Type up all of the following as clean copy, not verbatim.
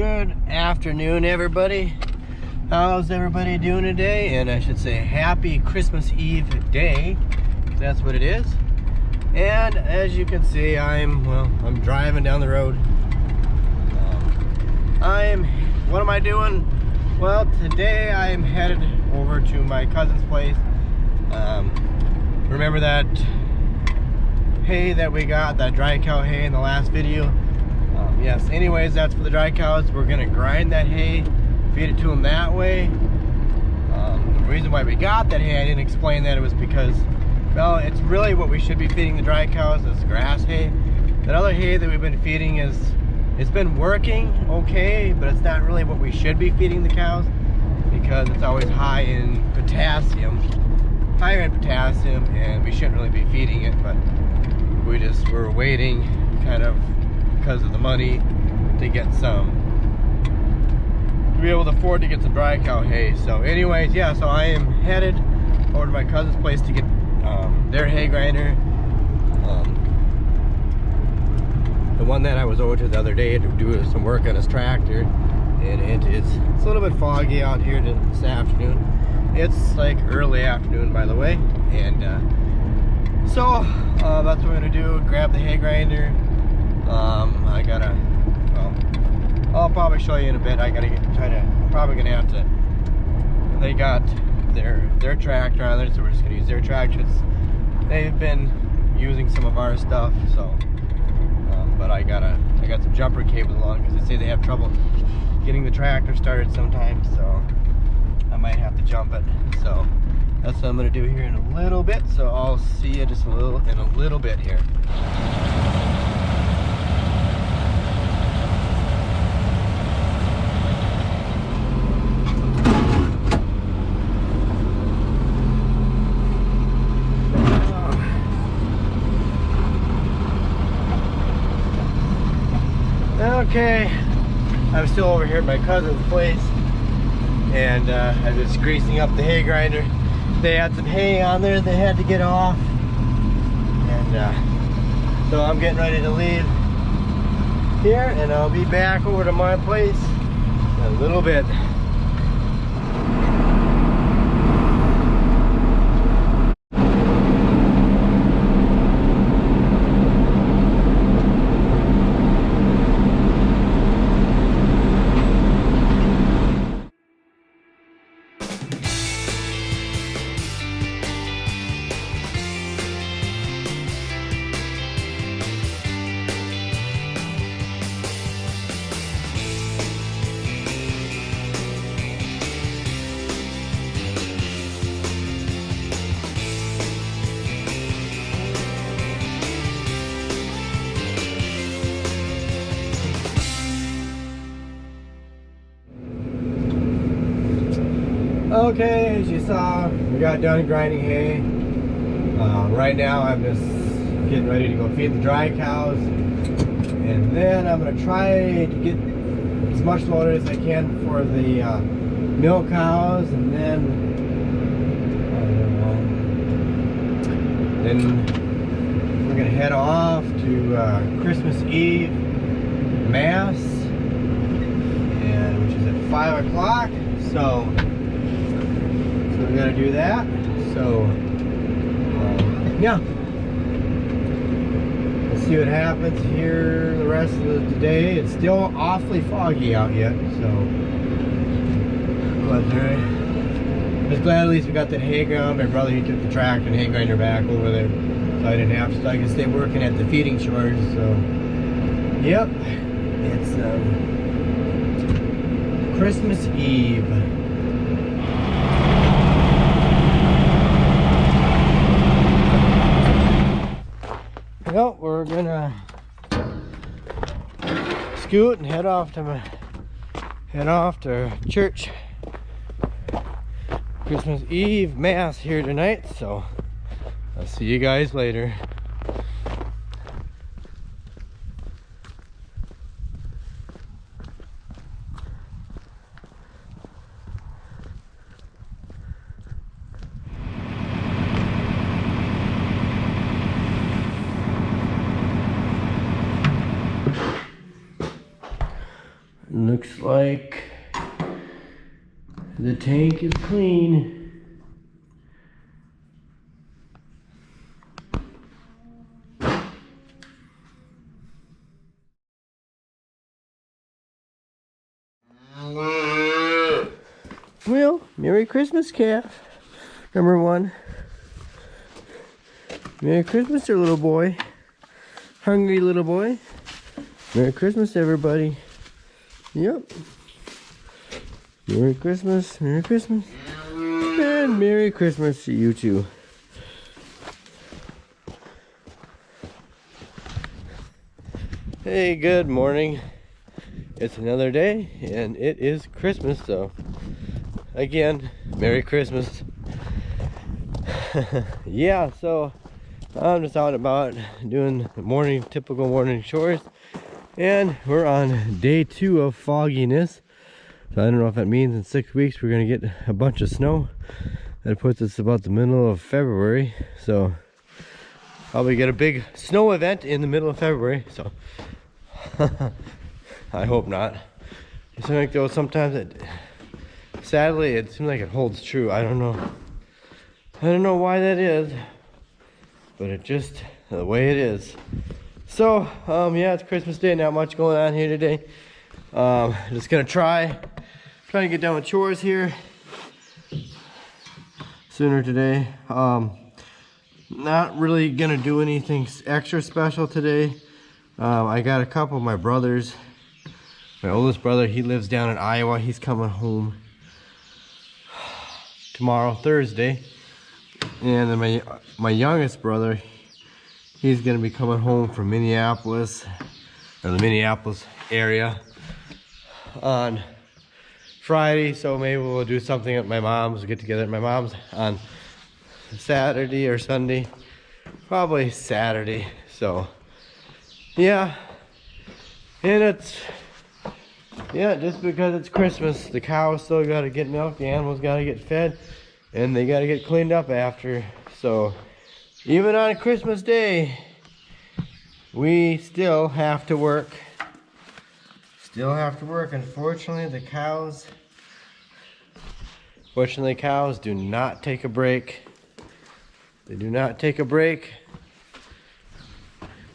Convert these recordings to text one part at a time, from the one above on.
Good afternoon, everybody. How's everybody doing today? And I should say happy Christmas Eve day. That's what it is. And as you can see, I'm driving down the road. What am I doing? Well, today I'm headed over to my cousin's place. Remember that hay that we got, that dry cow hay in the last video? Yes, anyways, that's for the dry cows. We're gonna grind that hay, feed it to them that way. The reason why we got that hay, I didn't explain that, it was because, well, it's really what we should be feeding the dry cows is grass hay. That other hay that we've been feeding it's been working okay, but it's not really what we should be feeding the cows because it's always high in potassium, higher in potassium, and we shouldn't really be feeding it, but we're waiting kind of because of the money to get some, to be able to afford to get some dry cow hay. So anyways, yeah, so I am headed over to my cousin's place to get their hay grinder, the one that I was over to the other day to do some work on his tractor. And it's a little bit foggy out here this afternoon. It's like early afternoon, by the way, and so that's what we're gonna do, grab the hay grinder. I'll probably show you in a bit. Probably gonna have to, they got their tractor on there, so we're just gonna use their tractor. They've been using some of our stuff, so but I got some jumper cables along because they say they have trouble getting the tractor started sometimes, so I might have to jump it. So that's what I'm gonna do here in a little bit, so I'll see you just in a little bit here. Okay, I'm still over here at my cousin's place, and I'm just greasing up the hay grinder. They had some hay on there they had to get off, and so I'm getting ready to leave here, and I'll be back over to my place in a little bit. Okay, as you saw, we got done grinding hay. Right now I'm just getting ready to go feed the dry cows, and then I'm going to try to get as much loaded as I can for the milk cows, and then we're going to head off to Christmas Eve Mass, and which is at 5 o'clock. So we gotta do that. So yeah, let's see what happens here the rest of the day. It's still awfully foggy out yet, so but I was glad at least we got that hay ground. My brother, he took the tractor and hay grinder back over there, so I didn't have to, so I could stay working at the feeding chores. So yep, it's Christmas Eve. Well, we're gonna scoot and head off to church. Christmas Eve Mass here tonight, so I'll see you guys later. Looks like the tank is clean. Well, Merry Christmas, calf. Number one. Merry Christmas, there, little boy. Hungry little boy. Merry Christmas, everybody. Yep. Merry Christmas, Merry Christmas. And Merry Christmas to you too. Hey, good morning. It's another day and it is Christmas, so again, Merry Christmas. Yeah, so I'm just out and about doing the typical morning chores, and we're on day 2 of fogginess. So I don't know if that means in 6 weeks we're gonna get a bunch of snow. That puts us about the middle of February, so probably get a big snow event in the middle of February. So I hope not. It seems like though sometimes sadly it seems like it holds true. I don't know why that is, but it just the way it is. So yeah, it's Christmas Day. Not much going on here today. Just gonna trying to get done with chores here sooner today. Not really gonna do anything extra special today. I got a couple of my brothers. My oldest brother, he lives down in Iowa. He's coming home tomorrow, Thursday. And then my youngest brother, he's gonna be coming home from Minneapolis, or the Minneapolis area, on Friday. So maybe we'll do something at my mom's, get together at my mom's on Saturday or Sunday. Probably Saturday. So yeah, and it's just because it's Christmas, the cows still got to get milked, the animals got to get fed, and they got to get cleaned up after. So even on Christmas Day, we still have to work. Unfortunately, cows do not take a break. They do not take a break.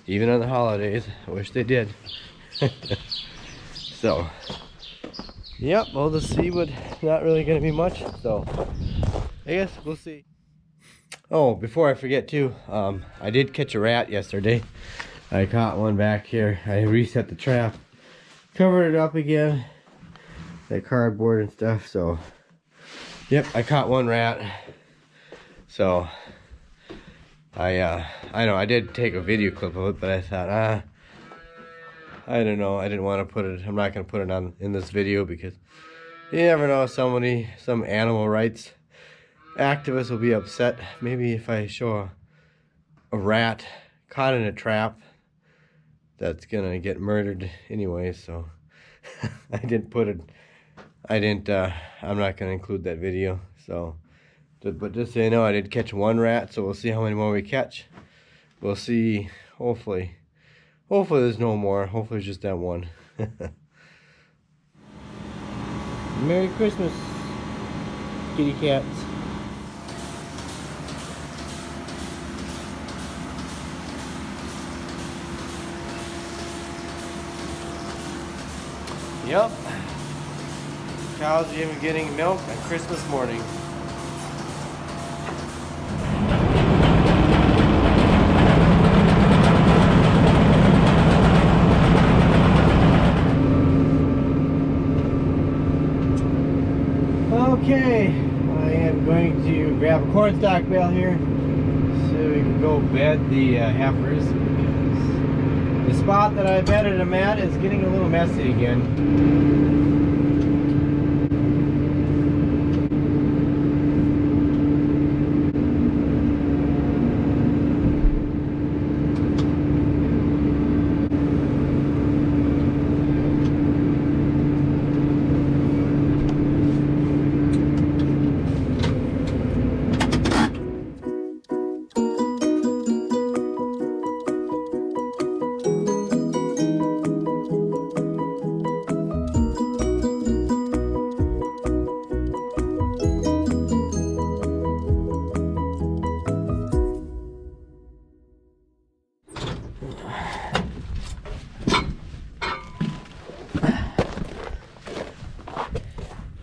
Even on the holidays. I wish they did. So, yep, we'll just see. But not really going to be much. So, I guess we'll see. Oh, before I forget too, I did catch a rat yesterday. I caught one back here. I reset the trap, covered it up again, that cardboard and stuff. So, yep, I caught one rat. So, I know I did take a video clip of it, but I thought, I don't know. I didn't want to put it. I'm not going to put it on in this video because you never know. Some animal rights activist will be upset. Maybe if I show a rat caught in a trap that's gonna get murdered anyway. So I didn't put it. I'm not gonna include that video. So. But just so you know, I did catch one rat, so we'll see how many more we catch. We'll see. Hopefully there's no more. Hopefully it's just that one. Merry Christmas, kitty cats. Yep. Cows are even getting milk on Christmas morning. Okay, I am going to grab a cornstalk bale here so we can go bed the heifers, because the spot that I bedded them at is getting a little messy again.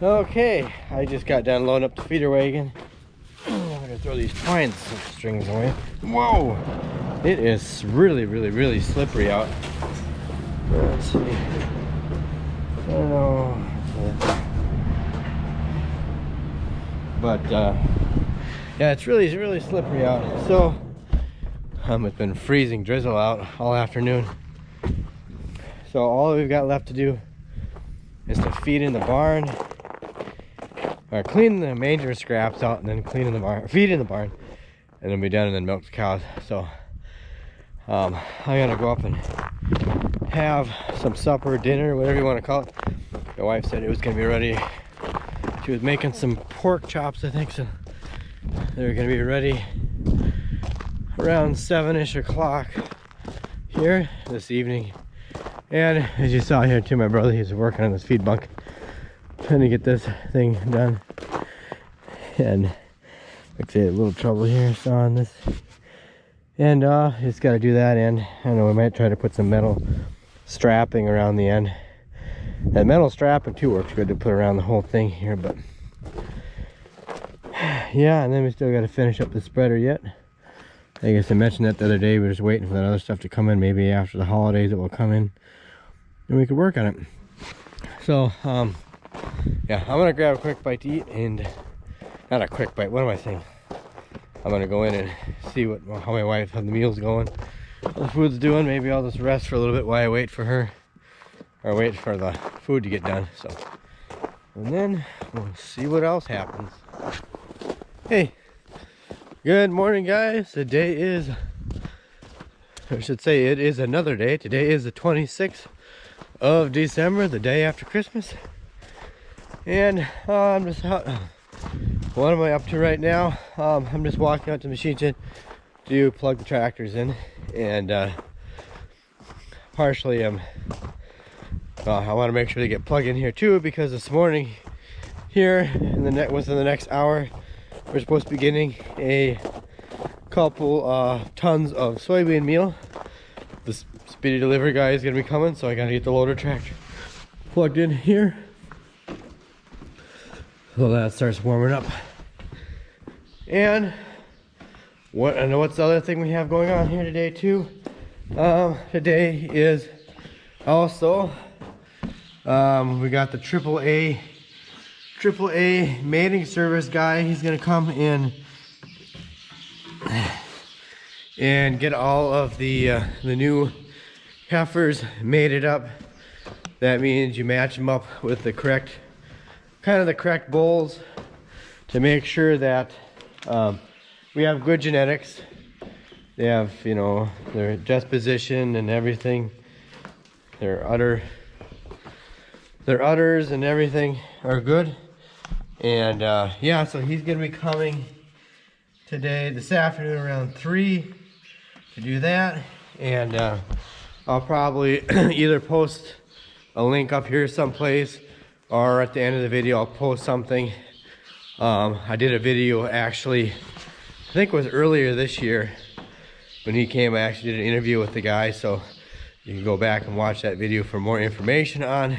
Okay, I just got done loading up the feeder wagon. I'm gonna throw these twine strings away. Whoa! It is really slippery out. Let's see. I don't know. But yeah, it's really slippery out. So it's been freezing drizzle out all afternoon. So all we've got left to do is to feed in the barn, or clean the manger scraps out, and then clean in the barn, feed in the barn, and then be done, and then milk the cows. So I'm gonna go up and have some supper, dinner, whatever you want to call it. My wife said it was gonna be ready. She was making some pork chops, I think, so they're gonna be ready around 7-ish o'clock here this evening. And as you saw here too, my brother, he's working on this feed bunk, trying to get this thing done. And like I say, a little trouble here, so on this. And just got to do that, and I don't know, we might try to put some metal strapping around the end. That metal strapping too works good to put around the whole thing here, but yeah. And then we still got to finish up the spreader yet. I guess I mentioned that the other day. We're just waiting for that other stuff to come in. Maybe after the holidays it will come in and we could work on it. So yeah, I'm gonna grab a quick bite to eat, and not a quick bite, what am I saying? I'm gonna go in and see how my wife, how the meal's going, how the food's doing. Maybe I'll just rest for a little bit while I wait for her, or wait for the food to get done. So, and then we'll see what else happens. Hey, good morning, guys. Today is, I should say, it is another day. Today is the 26th of December, the day after Christmas. And I'm just out. What am I up to right now? I'm just walking out to the machine shed to plug the tractors in, and partially I want to make sure they get plugged in here too, because this morning here within the next hour we're supposed to be getting a couple tons of soybean meal. The speedy delivery guy is going to be coming, so I got to get the loader tractor plugged in here so that starts warming up. And what's the other thing we have going on here today too? Today is also we got the AAA mating service guy. He's gonna come in and get all of the new heifers mated up. That means you match them up with the correct bulls to make sure that we have good genetics. They have, you know, their disposition and everything. Their udders and everything are good. And yeah, so he's gonna be coming this afternoon around 3 to do that. And I'll probably either post a link up here someplace, or at the end of the video I'll post something. I did a video actually, I think it was earlier this year when he came. I actually did an interview with the guy, so you can go back and watch that video for more information on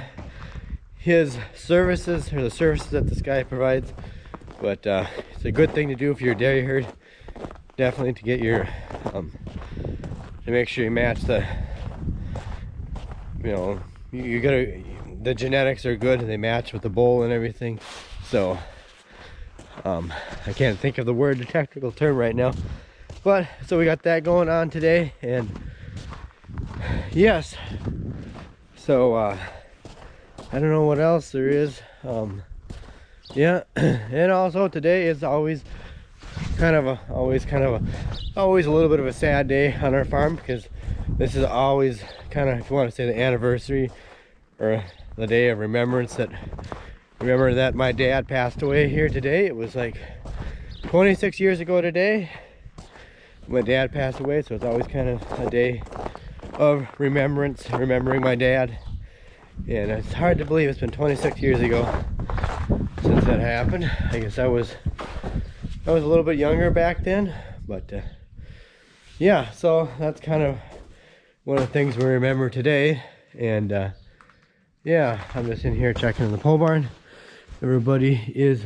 his services, or the services that this guy provides. But it's a good thing to do if you're a dairy herd, definitely, to get your to make sure you match the, you know, you gotta, the genetics are good and they match with the bull and everything. So I can't think of the technical term right now, but so we got that going on today. And yes, so I don't know what else there is. Yeah, and also today is always a little bit of a sad day on our farm, because this is always kind of, if you want to say, the anniversary or the day of remembrance, that remember that my dad passed away here today. It was like 26 years ago today my dad passed away, so it's always kind of a day of remembrance, remembering my dad. And it's hard to believe it's been 26 years ago since that happened. I guess I was a little bit younger back then, but yeah, so that's kind of one of the things we remember today. And yeah, I'm just in here checking in the pole barn, everybody is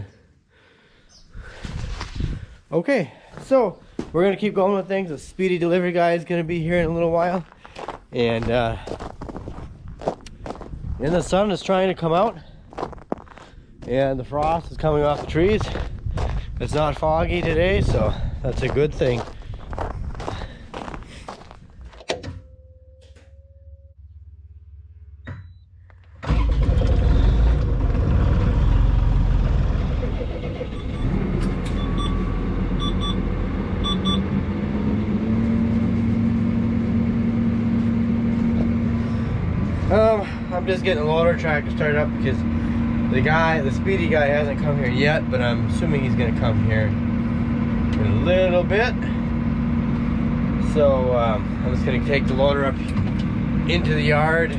okay. So we're gonna keep going with things. The speedy delivery guy is gonna be here in a little while, and the sun is trying to come out, and the frost is coming off the trees. It's not foggy today, so that's a good thing. I'm just getting the loader tractor started up because the speedy guy hasn't come here yet, but I'm assuming he's gonna come here in a little bit. So I'm just gonna take the loader up into the yard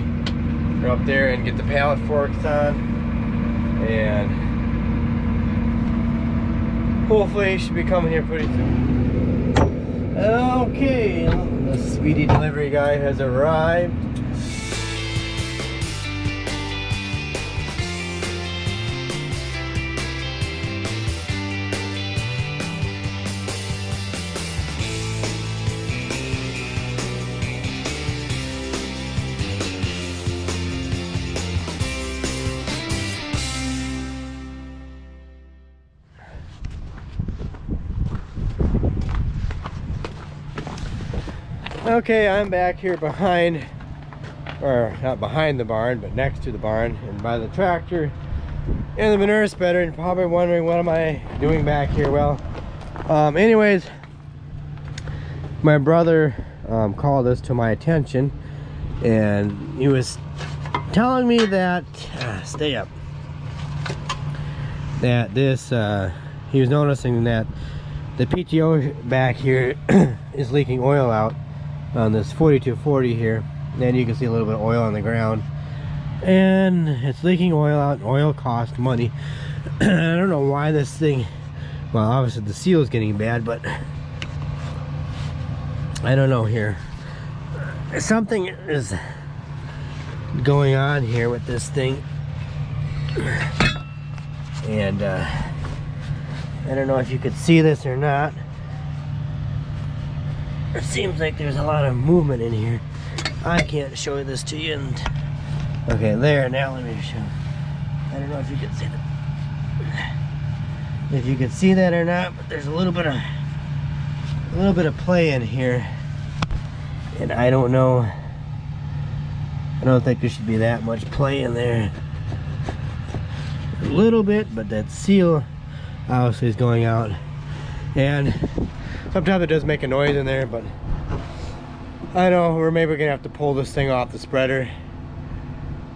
or up there and get the pallet forks on, and hopefully he should be coming here pretty soon. Okay, the speedy delivery guy has arrived. Okay, I'm back here behind, or not behind the barn, but next to the barn and by the tractor and the manure spreader, and probably wondering what am I doing back here. Well, anyways, my brother called this to my attention, and he was telling me that stay up, that this he was noticing that the PTO back here is leaking oil out on this 4240 here, and you can see a little bit of oil on the ground, and it's leaking oil out, and oil costs money. I don't know why this thing, well, obviously the seal is getting bad, but I don't know here. Something is going on here with this thing, and I don't know if you could see this or not. It seems like there's a lot of movement in here. I can't show this to you. And okay, there. Now let me show. I don't know if you can see that. If you can see that or not, but there's a little bit of play in here, and I don't know. I don't think there should be that much play in there. A little bit, but that seal obviously is going out, and sometimes it does make a noise in there, but I know we're maybe gonna have to pull this thing off the spreader,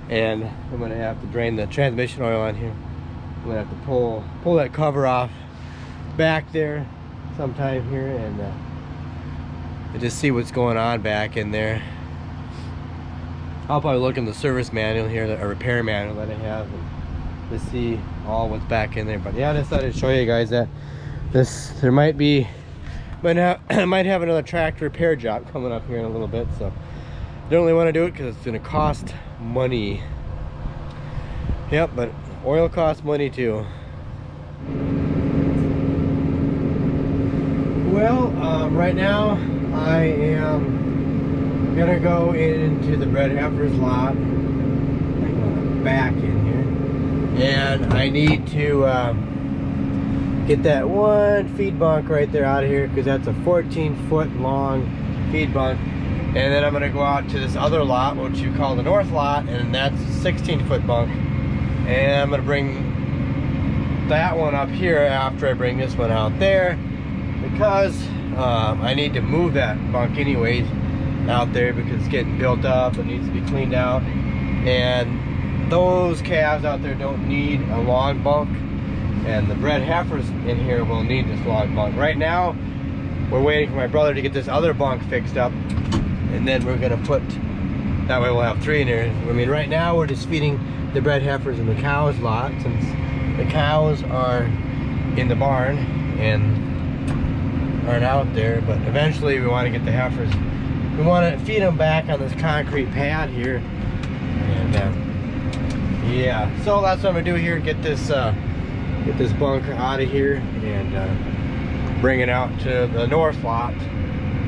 and I'm gonna have to drain the transmission oil on here. I'm gonna have to pull that cover off back there sometime here, and just see what's going on back in there. I'll probably look in the service manual here, a repair manual that I have, and to see all what's back in there. But yeah, I decided to show you guys that there might be, but I might have another tractor repair job coming up here in a little bit, so don't really want to do it because it's going to cost money. Yep, but oil costs money too. Well, right now I am gonna go into the bred heifers lot. I'm going back in here, and I need to get that one feed bunk right there out of here, because that's a 14-foot long feed bunk. And then I'm going to go out to this other lot, which you call the north lot, and that's a 16-foot bunk. And I'm going to bring that one up here after I bring this one out there, because I need to move that bunk anyways out there, because it's getting built up. It needs to be cleaned out, and those calves out there don't need a long bunk, and the bred heifers in here will need this long bunk. Right now we're waiting for my brother to get this other bunk fixed up, and then we're gonna put, that way we'll have 3 in there. I mean, right now we're just feeding the bred heifers in the cows lot, since the cows are in the barn and aren't out there. But eventually we want to get the heifers, we want to feed them back on this concrete pad here, and Yeah, so that's what I'm gonna do here. Get this bunk out of here and bring it out to the north lot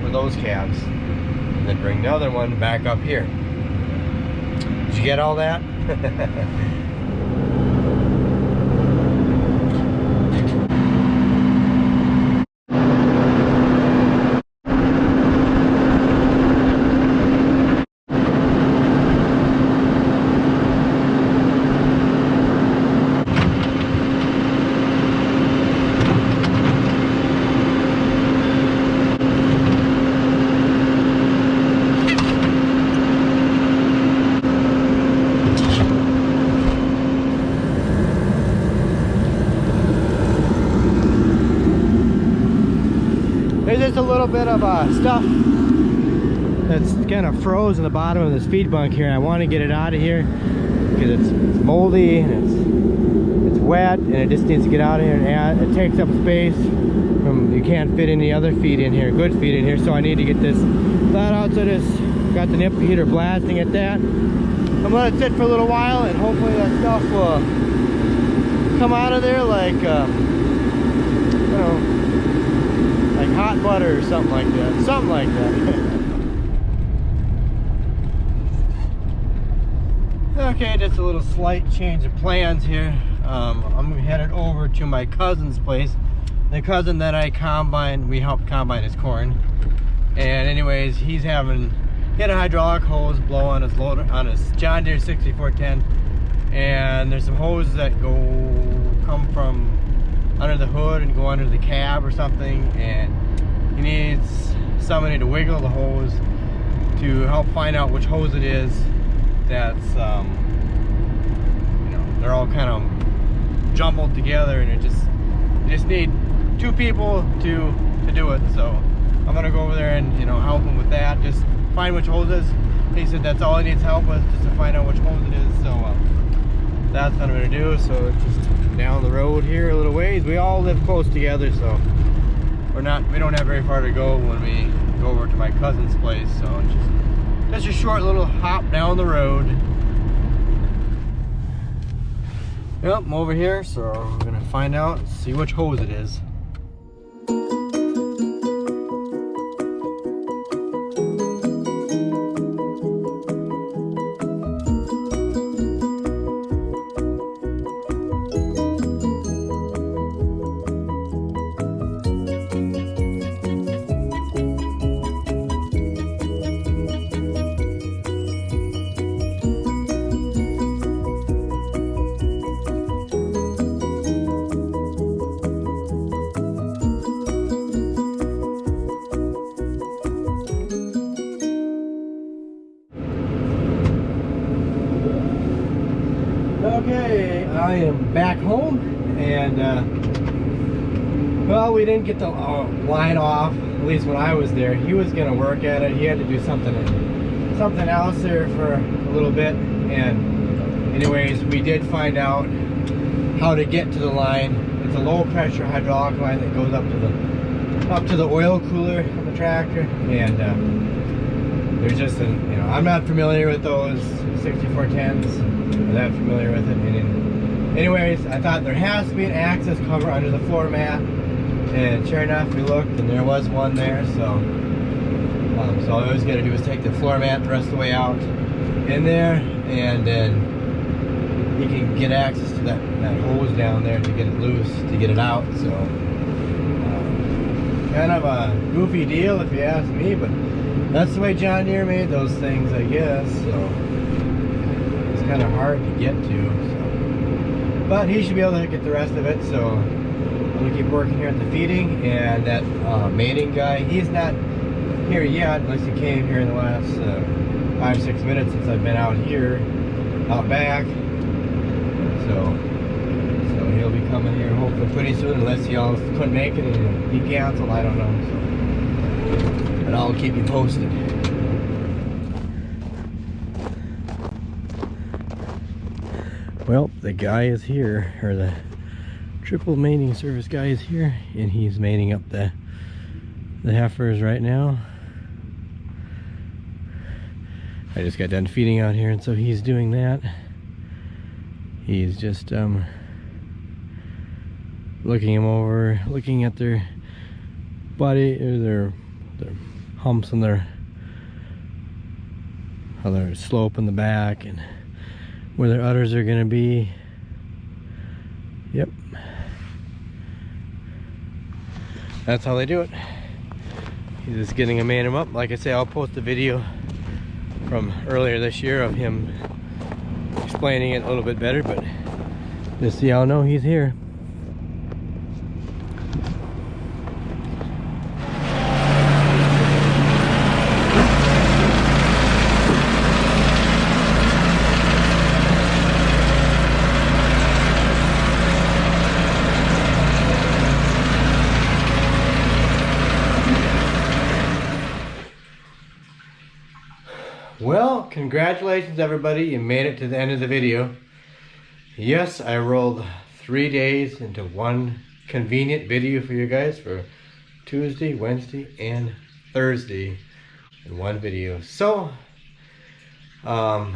for those calves, and then bring the other one back up here. Did you get all that? There's just a little bit of stuff that's kind of froze in the bottom of this feed bunk here. I want to get it out of here because it's moldy and it's wet, and it just needs to get out of here. And it takes up space. You can't fit any other feed in here, good feed in here. So I need to get this let out. So this got the nip heater blasting at that. I'm gonna let it sit for a little while, and hopefully that stuff will come out of there like you know, like hot butter or something like that. Something like that. Okay, just a little slight change of plans here. I'm headed over to my cousin's place. The cousin that I combine, we helped combine his corn. And anyways, he had a hydraulic hose blow on his loader, on his John Deere 6410. And there's some hoses that come from under the hood and go under the cab or something, and he needs somebody to wiggle the hose to help find out which hose it is that's you know, they're all kind of jumbled together, and you just need two people to do it. So I'm gonna go over there and, you know, help him with that, just find which hose it is. He said that's all he needs help with, just to find out which hose it is. So that's what I'm gonna do. So it's just down the road here a little ways. We all live close together, so we don't have very far to go when we go over to my cousin's place. So it's just a short little hop down the road. Yep, I'm over here, so we're gonna find out, see which hose it is. Okay, I am back home, and well, we didn't get the line off, at least when I was there. He was gonna work at it. He had to do something else there for a little bit, and anyways, we did find out how to get to the line. It's a low pressure hydraulic line that goes up to the oil cooler of the tractor, and there's just I'm not familiar with those 6410s. I'm not familiar with it. And anyways, I thought there has to be an access cover under the floor mat, and sure enough, we looked and there was one there. So all I was gonna do is take the floor mat the rest of the way out in there, and then you can get access to that hose down there to get it loose, to get it out. So kind of a goofy deal if you ask me, but that's the way John Deere made those things, I guess. So it's kind of hard to get to, so. But he should be able to get the rest of it. So I'm gonna keep working here at the feeding, and that mating guy, he's not here yet, unless he came here in the last 5-6 minutes since I've been out here, out back. So he'll be coming here hopefully pretty soon, unless he all couldn't make it and he canceled, I don't know. So, but I'll keep you posted. Well, the guy is here, or the triple mating service guy is here, and he's mating up the heifers right now. I just got done feeding out here, and so he's doing that. He's just looking them over, looking at their body, or their humps on their, how their slope in the back, and where their udders are gonna be. Yep, that's how they do it. He's just getting a man him up. Like I say, I'll post a video from earlier this year of him explaining it a little bit better, but just so y'all know, he's here. Well, congratulations everybody, you made it to the end of the video. Yes, I rolled 3 days into one convenient video for you guys, for Tuesday, Wednesday, and Thursday in one video. So, I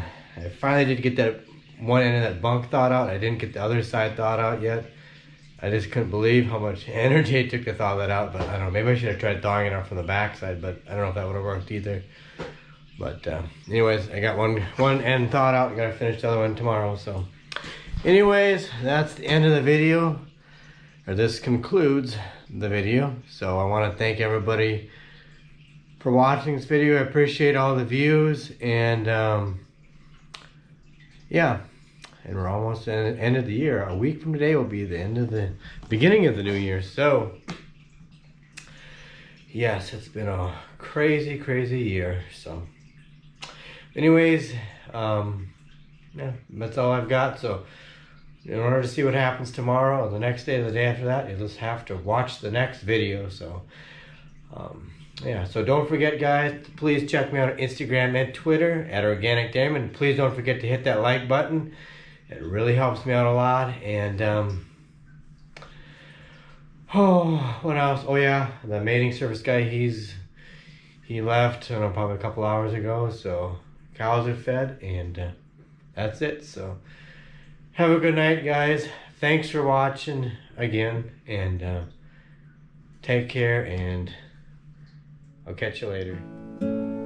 finally did get that one end of that bunk thawed out. I didn't get the other side thawed out yet. I just couldn't believe how much energy it took to thaw that out, but I don't know, maybe I should have tried thawing it out from the back side, but I don't know if that would have worked either. But anyways, I got one end thawed out. I gotta finish the other one tomorrow. So anyways, that's the end of the video, or this concludes the video. So I want to thank everybody for watching this video. I appreciate all the views, and yeah, and we're almost at the end of the year. A week from today will be the end of the beginning of the new year. So yes, it's been a crazy year. So anyways, yeah, that's all I've got. So in order to see what happens tomorrow or the next day or the day after that, you just have to watch the next video. So yeah, so don't forget guys, please check me out on Instagram and Twitter at Organic Dairyman. And please don't forget to hit that like button. It really helps me out a lot. And oh, what else? Oh yeah, the mating service guy, he left, I don't know, probably a couple hours ago. So cows are fed, and that's it. So have a good night guys. Thanks for watching again, and take care, and I'll catch you later.